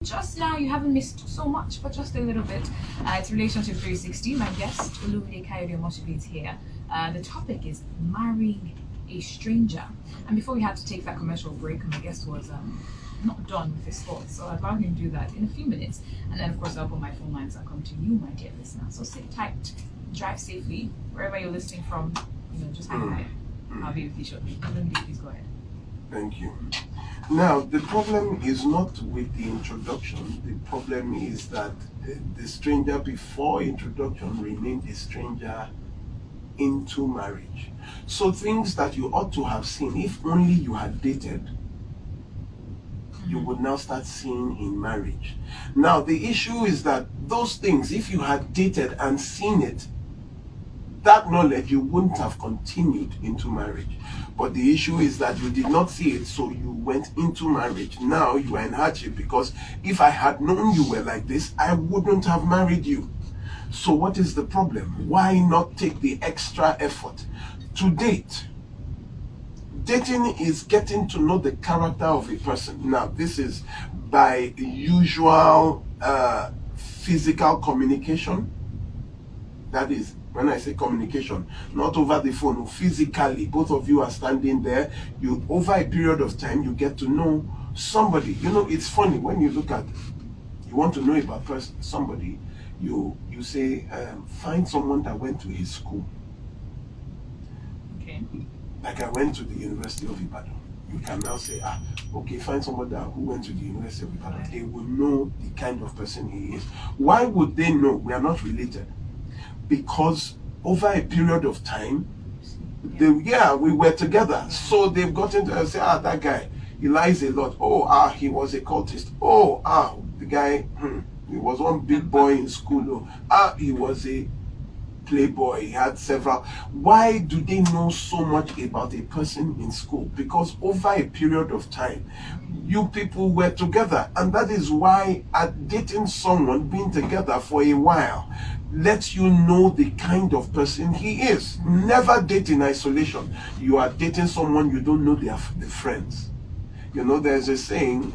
Just now, you haven't missed so much, but just a little bit. It's Relationship 360. My guest, Olumide Kayode Omoshibi, is here. The topic is marrying a stranger. And before we had to take that commercial break, my guest was not done with his thoughts, so I'll allow him to do that in a few minutes. And then, of course, I'll put my phone lines. I'll come to you, my dear listener. So sit tight, drive safely, wherever you're listening from. Just hang tight. I'll be with you shortly. Olumide, please go ahead. Thank you. Now, the problem is not with the introduction. The problem is that the stranger before introduction remained a stranger into marriage. So things that you ought to have seen, if only you had dated, you would now start seeing in marriage. Now, the issue is that those things, if you had dated and seen it, that knowledge, you wouldn't have continued into marriage. But the issue is that you did not see it, so you went into marriage. Now you are in hardship because if I had known you were like this, I wouldn't have married you. So what is the problem? Why not take the extra effort to date? Dating is getting to know the character of a person. Now, this is by usual physical communication. That is, when I say communication, not over the phone, physically, both of you are standing there. You, over a period of time, you get to know somebody. It's funny when you look at, you want to know about somebody, you say, find someone that went to his school. Okay. Like I went to the University of Ibadan. You can now say, okay, find somebody who went to the University of Ibadan. They will know the kind of person he is. Why would they know? We are not related. Because over a period of time, we were together. So they've gotten to say, that guy, he lies a lot. He was a cultist. The guy, he was one big boy in school. He was a playboy. He had several. Why do they know so much about a person in school? Because over a period of time, you people were together. And that is why dating someone, being together for a while, lets you know the kind of person he is. Never date in isolation. You are dating someone, you don't know the friends. There's a saying,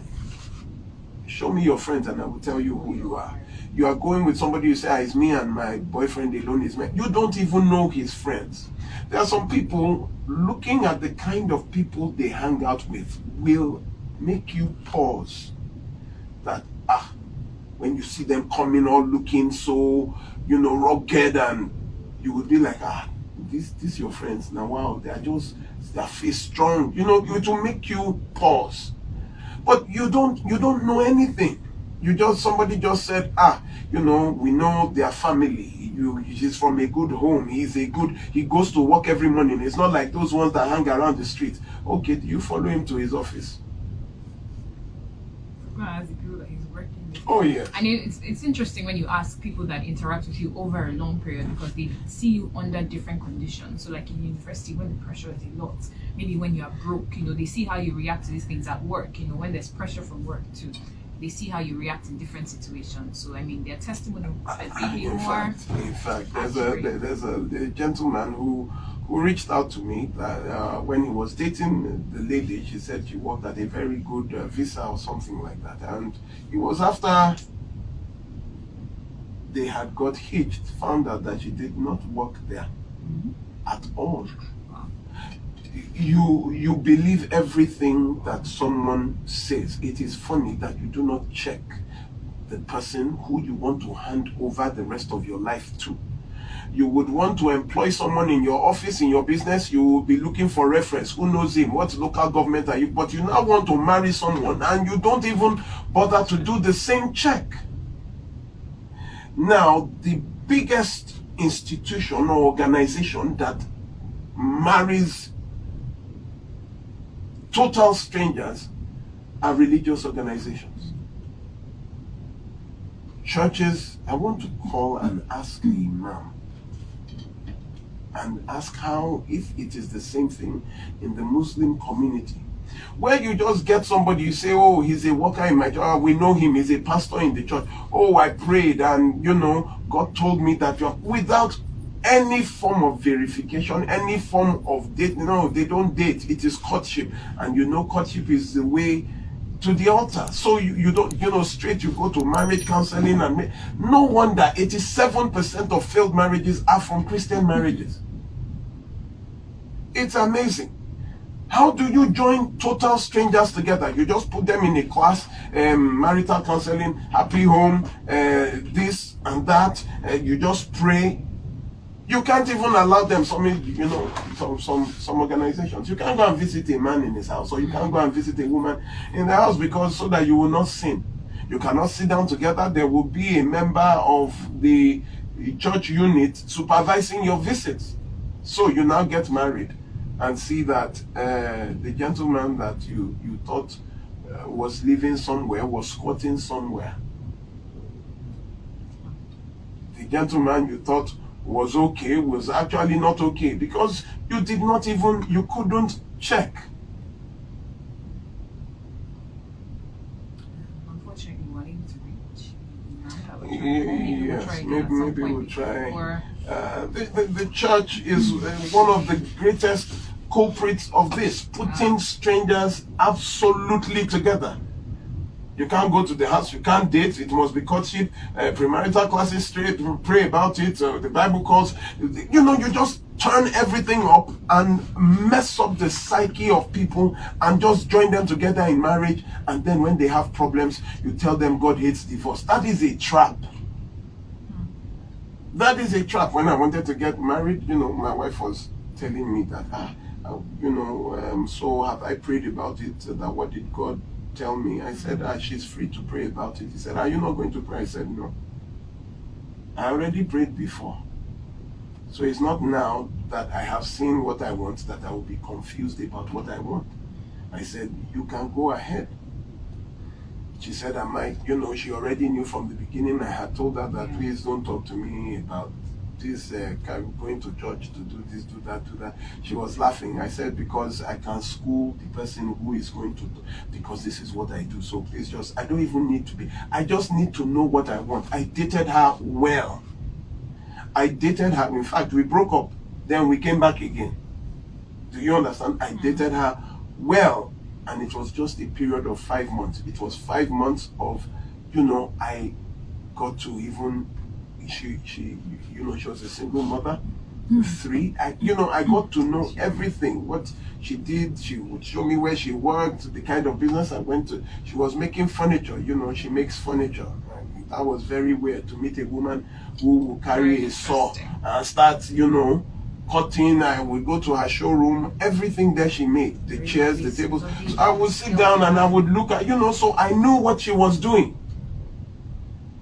show me your friends and I will tell you who you are. You are going with somebody, you say, it's me and my boyfriend alone is me. You don't even know his friends. There are some people, looking at the kind of people they hang out with will make you pause. That, when you see them coming all looking so, rugged, and you would be like, this your friends. Now, wow, their face strong. It will make you pause. But you don't know anything. Somebody just said, we know their family. He's from a good home. He goes to work every morning. It's not like those ones that hang around the street. Okay, do you follow him to his office? As the people that he's working with. Oh, yeah. And it's interesting when you ask people that interact with you over a long period, because they see you under different conditions. So like in university, when the pressure is a lot, maybe when you are broke, they see how you react to these things at work. When there's pressure from work too, they see how you react in different situations. So their testimony in fact, there's a gentleman who reached out to me when he was dating the lady. She said she worked at a very good visa or something like that, and it was after they had got hitched, found out that she did not work there at all. You believe everything that someone says. It is funny that you do not check the person who you want to hand over the rest of your life to. You would want to employ someone in your office, in your business. You will be looking for reference. Who knows him? What local government are you? But you now want to marry someone and you don't even bother to do the same check. Now, the biggest institution or organization that marries total strangers are religious organizations. Churches, I want to call and ask the imam and ask how, if it is the same thing in the Muslim community, where you just get somebody, you say, he's a worker in my church, we know him, he's a pastor in the church, I prayed and God told me that you're, without any form of verification, any form of date. No, they don't date. It is courtship. And courtship is the way to the altar. So you don't, straight you go to marriage counseling. And no wonder 87% of failed marriages are from Christian marriages. It's amazing. How do you join total strangers together? You just put them in a class, marital counseling, happy home, this and that. You just pray. You can't even allow them. Some organizations. You can't go and visit a man in his house, or you can't go and visit a woman in the house, because so that you will not sin. You cannot sit down together. There will be a member of the church unit supervising your visits. So you now get married and see that the gentleman that you thought was living somewhere was squatting somewhere. The gentleman you thought was okay was actually not okay, because you couldn't check. Unfortunately, we're able to reach. Yes, maybe we'll try. The church is one of the greatest culprits of this, putting strangers absolutely together. You can't go to the house, you can't date, it must be courtship, premarital classes, straight, pray about it, the Bible calls. You just turn everything up and mess up the psyche of people and just join them together in marriage, and then when they have problems, you tell them God hates divorce. That is a trap. That is a trap. When I wanted to get married, my wife was telling me that, so have I prayed about it, that what did God tell me? I said, she's free to pray about it. He said, are you not going to pray? I said, no. I already prayed before. So it's not now that I have seen what I want that I will be confused about what I want. I said, you can go ahead. She said, she already knew from the beginning. I had told her that, please don't talk to me about this, going to church to do this, do that, do that. She was laughing. I said, because I can school the person who is going to, because this is what I do. So please I don't even need to be, I just need to know what I want. I dated her well. I dated her. In fact, we broke up. Then we came back again. Do you understand? I dated her well. And it was just a period of 5 months. It was 5 months of, I got to even, she was a single mother, 3. I got to know everything, what she did. She would show me where she worked, the kind of business I went to. She was making furniture, she makes furniture. That was very weird to meet a woman who will carry a saw and start, cutting. I would go to her showroom, everything there she made, the chairs, the tables. So I would sit down and I would look at, so I knew what she was doing.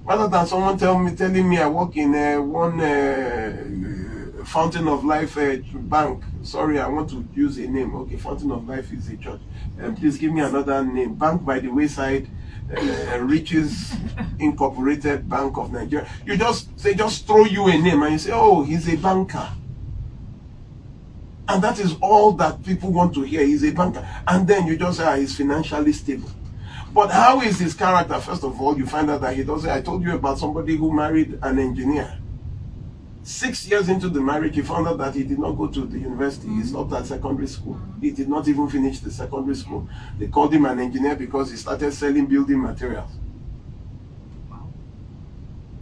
Rather than someone telling me I work in one Fountain of Life bank. Sorry, I want to use a name. Okay, Fountain of Life is a church. Please give me another name. Bank by the Wayside, Riches Incorporated Bank of Nigeria. They just throw you a name and you say, oh, he's a banker. And that is all that people want to hear. He's a banker. And then you just say, he's financially stable. But how is his character? First of all, you find out that he doesn't. I told you about somebody who married an engineer. 6 years into the marriage, he found out that he did not go to the university. He stopped at secondary school. He did not even finish the secondary school. They called him an engineer because he started selling building materials.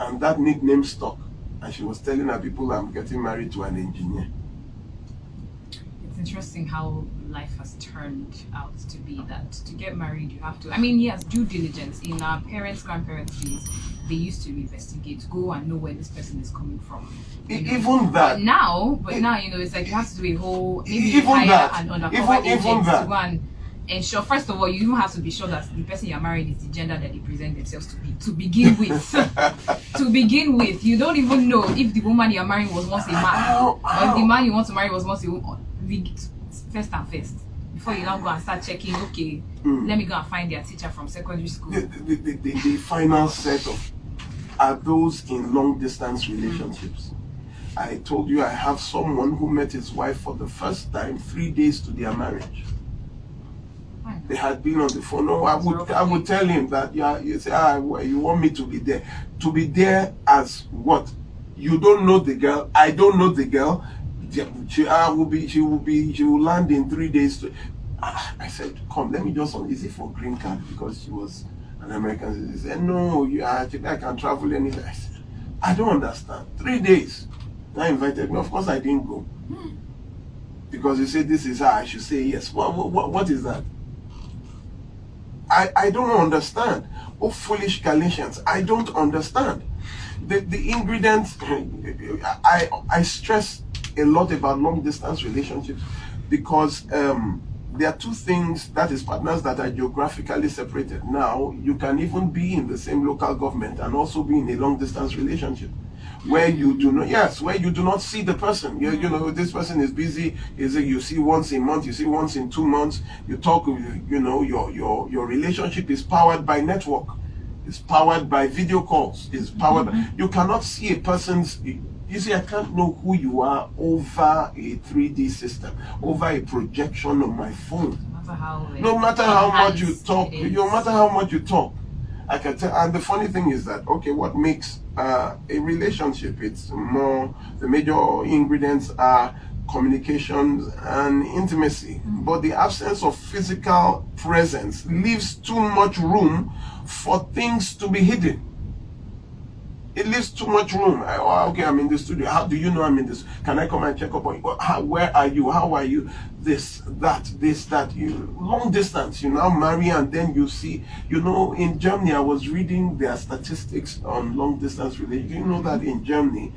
And that nickname stuck. And she was telling her people, I'm getting married to an engineer. Interesting how life has turned out to be that to get married you have to, yes, due diligence. In our grandparents days, they used to investigate, go and know where this person is coming from. Even that. But now, it's like you have to do a whole, maybe hire an undercover agent to go and ensure. First of all, you have to be sure that the person you're married is the gender that they present themselves to be, to begin with. To begin with, you don't even know if the woman you're marrying was once a man, or if the man you want to marry was once a woman. First and first, before you now go and start checking, okay, let me go and find their teacher from secondary school. The final set of are those in long distance relationships. I told you I have someone who met his wife for the first time 3 days to their marriage. They had been on the phone. No, I would tell him that, you say, well, you want me to be there. To be there as what? You don't know the girl. I don't know the girl. She will land in 3 days. I said, come, let me just, is it for green card? Because she was an American citizen. He said, no, I can travel anywhere. I said, I don't understand. 3 days. They invited me. Of course, I didn't go. Because he said, this is how I should say yes. What is that? I don't understand. Oh, foolish Galatians. I don't understand. The ingredients, I stress a lot about long distance relationships because there are two things, that is partners that are geographically separated. Now, you can even be in the same local government and also be in a long distance relationship where you do not, where you do not see the person. You know, this person is busy, you see once a month, you see once in 2 months, you talk, your relationship is powered by network. It's powered by video calls. It's powered by, you cannot see a person's, you see, I can't know who you are over a 3D system, over a projection on my phone. No matter how much you talk, no matter how much you talk, I can tell. And the funny thing is that, okay, what makes a relationship? It's more, the major ingredients are communication and intimacy. But the absence of physical presence leaves too much room for things to be hidden. It leaves too much room. Okay, I'm in the studio. How do you know I'm in this? Can I come and check up on you? Where are you? How are you? This, that. You long distance. You now marry and then you see. You know, in Germany, I was reading their statistics on long distance relations. You know that in Germany,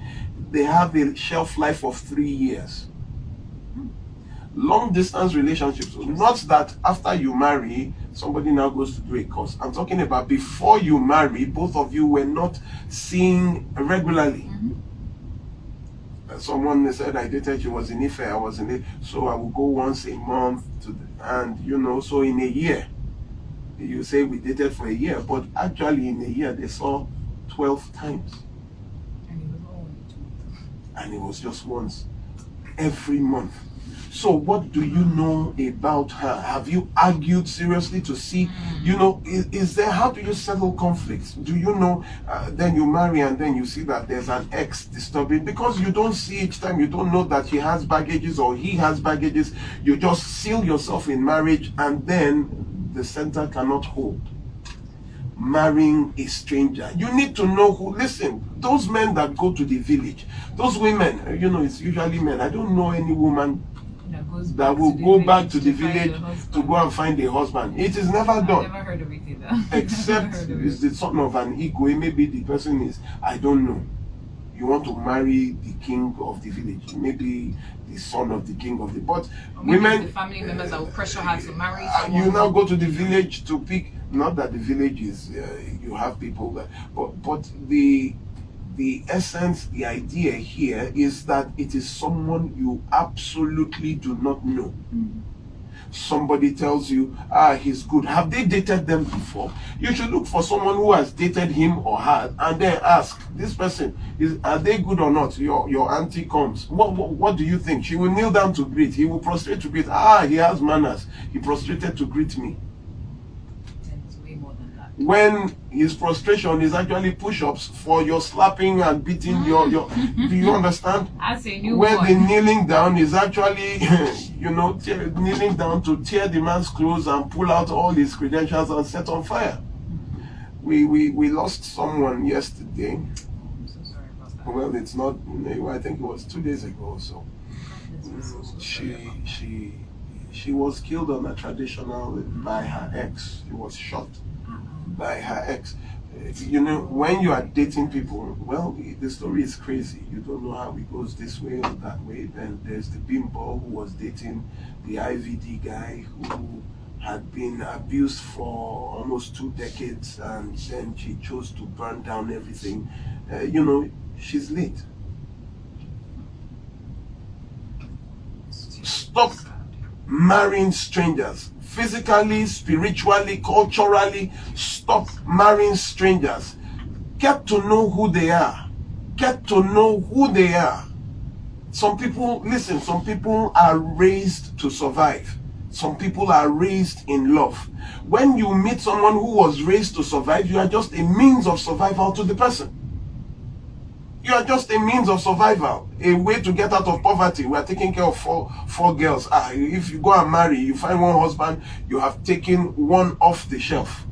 they have a shelf life of 3 years. Long distance relationships, not that after you marry somebody now goes to do a course. I'm talking about before you marry, both of you were not seeing regularly. Someone said I dated, she was in Ife, I was in it, so I would go once a month and so in a year, you say we dated for a year, but actually in a year they saw 12 times. And it was just once every month. So what do you know about her? Have you argued seriously to see, is there, how do you settle conflicts? Do you know, then you marry and then you see that there's an ex disturbing, because you don't see each time, you don't know that she has baggages or he has baggages. You just seal yourself in marriage and then the center cannot hold. Marrying a stranger, you need to know who. Listen, those men that go to the village, those women, it's usually men. I don't know any woman that will go back to the village to go and find a husband. It is never done. I've never heard of it either. Except it's the son of an ego. Maybe the person is, I don't know. You want to marry the king of the village, maybe the son of the king of the. But women, the family members that will pressure her to marry. You now go to the village to pick. Not that the village is you have people that, but the essence, the idea here is that it is someone you absolutely do not know. Somebody tells you, he's good. Have they dated them before? You should look for someone who has dated him or her and then ask, this person, are they good or not? Your auntie comes. What do you think? She will kneel down to greet. He will prostrate to greet. He has manners. He prostrated to greet me. When his prostration is actually push-ups for your slapping and beating your do you understand? That's a new When one. the kneeling down is actually kneeling down to tear the man's clothes and pull out all his credentials and set on fire. We lost someone yesterday. I'm so sorry about that. Well, it's not, I think it was 2 days ago or so. She was killed on a traditional by her ex. She was shot by her ex. When you are dating people, well, the story is crazy. You don't know how it goes this way or that way. Then there's the bimbo who was dating the IVD guy who had been abused for almost 2 decades, and then she chose to burn down everything. She's late. Stop marrying strangers. Physically, spiritually, culturally, stop marrying strangers. Get to know who they are. Get to know who they are. Some people are raised to survive. Some people are raised in love. When you meet someone who was raised to survive, you are just a means of survival to the person. You are just a means of survival, a way to get out of poverty. We are taking care of four girls. If you go and marry, you find one husband, you have taken one off the shelf.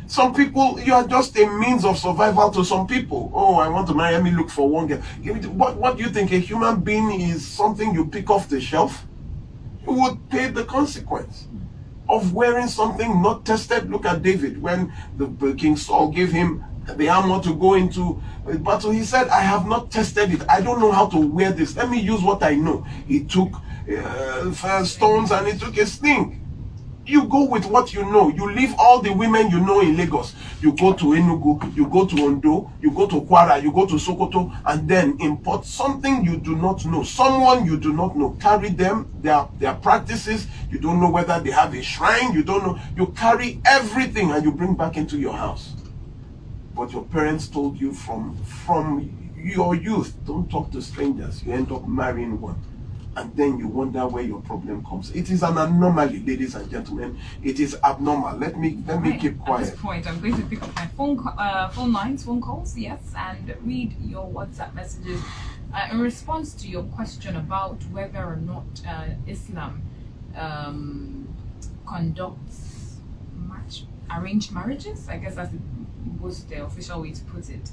Some people, you are just a means of survival to some people. Oh, I want to marry, let me look for one girl. What do you think? A human being is something you pick off the shelf? You would pay the consequence of wearing something not tested. Look at David. When the King Saul gave him the armor to go into battle, he said, I have not tested it. I don't know how to wear this. Let me use what I know. He took stones and he took a sling. You go with what you know. You leave all the women you know in Lagos. You go to Enugu, you go to Ondo, you go to Kwara, you go to Sokoto, and then import something you do not know, someone you do not know. Carry them, their practices. You don't know whether they have a shrine. You don't know. You carry everything and you bring back into your house. But your parents told you from your youth, don't talk to strangers. You end up marrying one. And then you wonder where your problem comes. It is an anomaly, ladies and gentlemen. It is abnormal. Let me keep quiet. At this point, I'm going to pick up my phone calls, yes, and read your WhatsApp messages in response to your question about whether or not Islam conducts arranged marriages. I guess that's the official way to put it.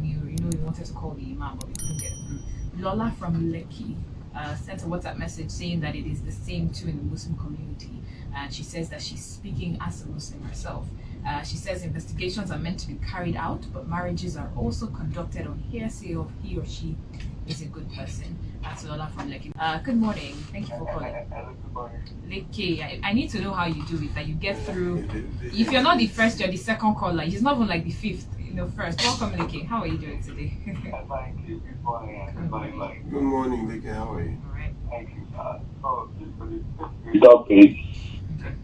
You wanted to call the imam, but we couldn't get through. Lola from Lekki sent a WhatsApp message saying that it is the same too in the Muslim community, and she says that she's speaking as a Muslim herself. She says investigations are meant to be carried out, but marriages are also conducted on hearsay of he or she is a good person. That's Lola from Lekki. Good morning. Thank you for calling. Lekki, I need to know how you do it, that you get through. If you're not the first, you're the second caller. He's not even like the fifth. First. Welcome, Lekki. How are you doing today? Thank you. Good morning. Good morning, Lekki. How are you? All right. Thank you. Topic.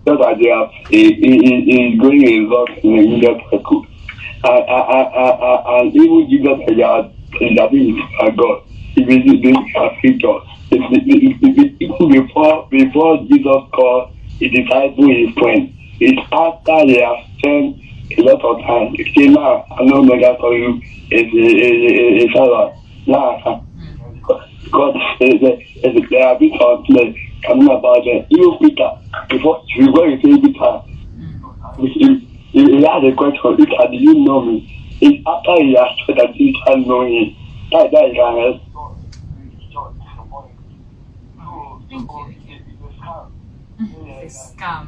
That idea is going a lot in the media circle. And even Jesus said that is God. It is the future. Even before Jesus called his disciple his friend, it's after they have spent a lot of time. See now, I know mega for you is a now because there are bit of coming about you Peter before you say Peter. He had a question, Peter, do you know me? It's after he has said that he can know him. That is an It's a scam.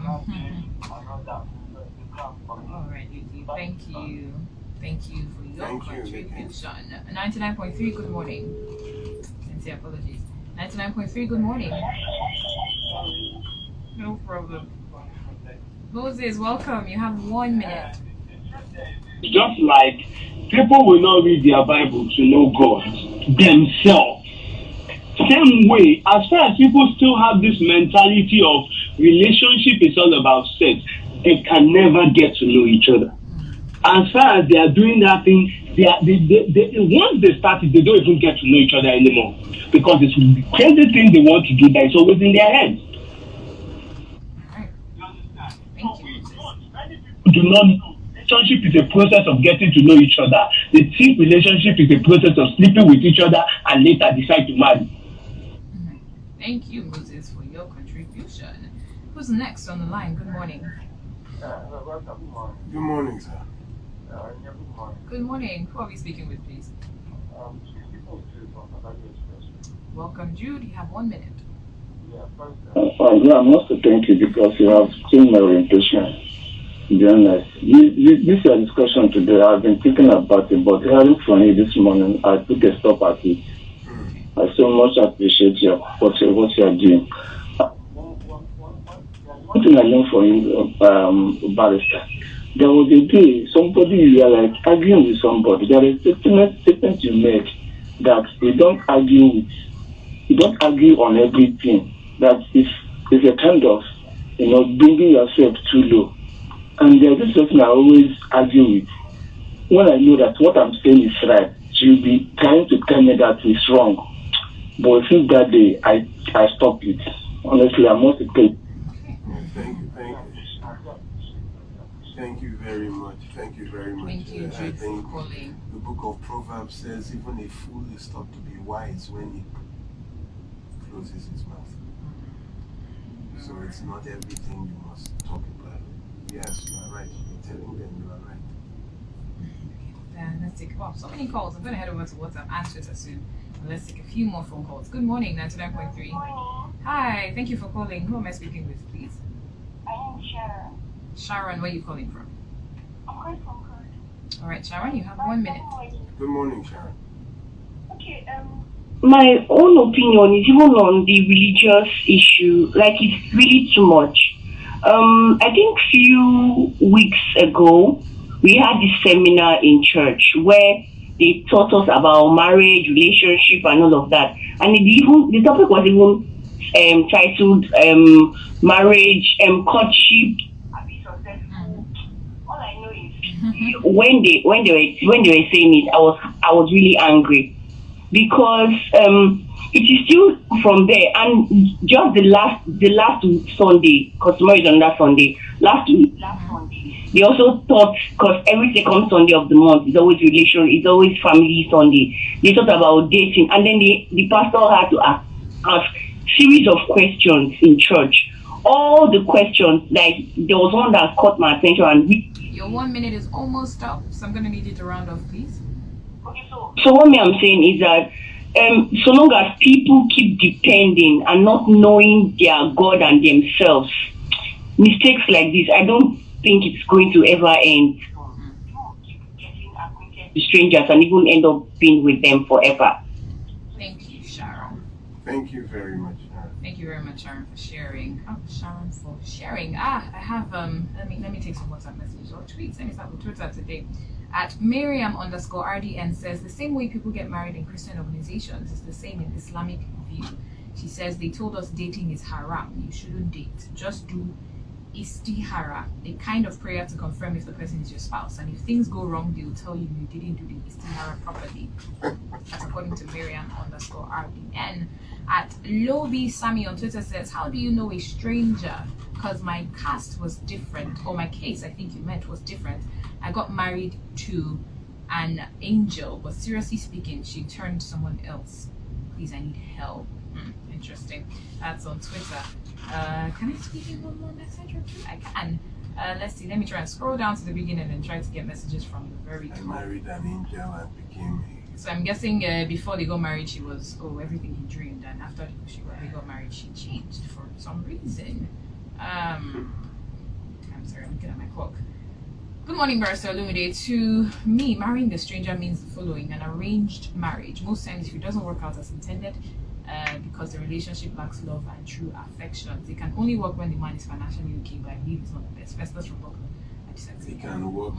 All right, Yuki. Thank you. Thank you for your contribution. 99.3, good morning. Sincere apologies. 99.3, good morning. No problem. Moses, welcome. You have 1 minute. Just like people will not read their Bible to know God themselves. Same way, as far as people still have this mentality of relationship is all about sex, they can never get to know each other. As far as they are doing that thing, they once they start it, they don't even get to know each other anymore, because it's the crazy thing they want to do that is always in their head. Thank you. Do not know. Relationship is a process of getting to know each other. The deep relationship is a process of sleeping with each other and later decide to marry. Thank you, Moses, for your contribution. Who's next on the line? Good morning. Good morning, sir. Good morning. Who are we speaking with, please? Welcome, Jude. You have 1 minute. I must thank you because you have seen my orientation. To be honest, this is a discussion today. I've been thinking about it, but hearing from you this morning, I took a stop at it. I so much appreciate what you are doing. One thing I learned from you, Barrister, there was a day somebody you are like arguing with somebody. There is a statement you make that you don't argue on everything. That is a kind of bringing yourself too low. And there's this person I always argue with. When I know that what I'm saying is right, she'll be trying to tell me that it's wrong. But since that day, I stopped it. Honestly, I must say. Thank you. Thank you very much. Thank you very much. Thank you, I Jude, for think calling. the book of Proverbs says even a fool is thought to be wise when he closes his mouth. So it's not everything you must talk about. Yes, you are right. You're telling them you are right. Let's take so many calls. I'm going to head over to WhatsApp and Twitter soon. Let's take a few more phone calls. Good morning, 99.3. Hi, thank you for calling. Who am I speaking with, please? I am Sharon. Sharon, where are you calling from? I'm calling from Korea. All right, Sharon, you have 1 minute. Good morning, Sharon. Okay, My own opinion is even on the religious issue, like it's really too much. I think few weeks ago, we had this seminar in church where they taught us about marriage, relationship, and all of that. And the topic was even titled marriage, courtship. Be successful. All I know is when they were saying it, I was really angry because it is still from there. And just the last Sunday, because tomorrow is another Sunday. Last Sunday, they also taught, because every second Sunday of the month is always it's always family Sunday. They talked about dating, and then the pastor had to ask series of questions in church. All the questions, like there was one that caught my attention, and your 1 minute is almost up, so I'm going to need you to round off, please. Okay, so what I'm saying is that so long as people keep depending and not knowing their God and themselves, mistakes like this, I don't think it's going to ever end. Keep getting acquainted with strangers and even end up being with them forever. Thank you, Sharon. Thank you very much, Sharon. Thank you very much, Sharon, for sharing. Oh, Sharon for sharing. I have let me take some WhatsApp messages or tweets. Let me start with Twitter today. At Miriam_RDN says the same way people get married in Christian organizations is the same in Islamic view. She says they told us dating is haram. You shouldn't date. Just do istihara, a kind of prayer to confirm if the person is your spouse. And if things go wrong, they'll tell you you didn't do the istihara properly. That's according to Miriam_RDN. At Lobi Sami on Twitter says, how do you know a stranger? Because my cast was different, or my case, I think you meant, was different. I got married to an angel, but seriously speaking, she turned someone else. Please, I need help. Interesting. That's on Twitter. Can I speak in one more message or two? I can. Let's see. Let me try and scroll down to the beginning and try to get messages from the very top. I married an angel and became So I'm guessing before they got married, she was everything he dreamed, and after they got married, she changed for some reason. I'm sorry, I'm looking at my clock. Good morning, Barrister Olumide. To me, marrying a stranger means the following: an arranged marriage. Most times, if it doesn't work out as intended, because the relationship lacks love and true affections, it can only work when the man is financially okay, but I believe it's not the best. Festus from Brooklyn. I disagree. It can work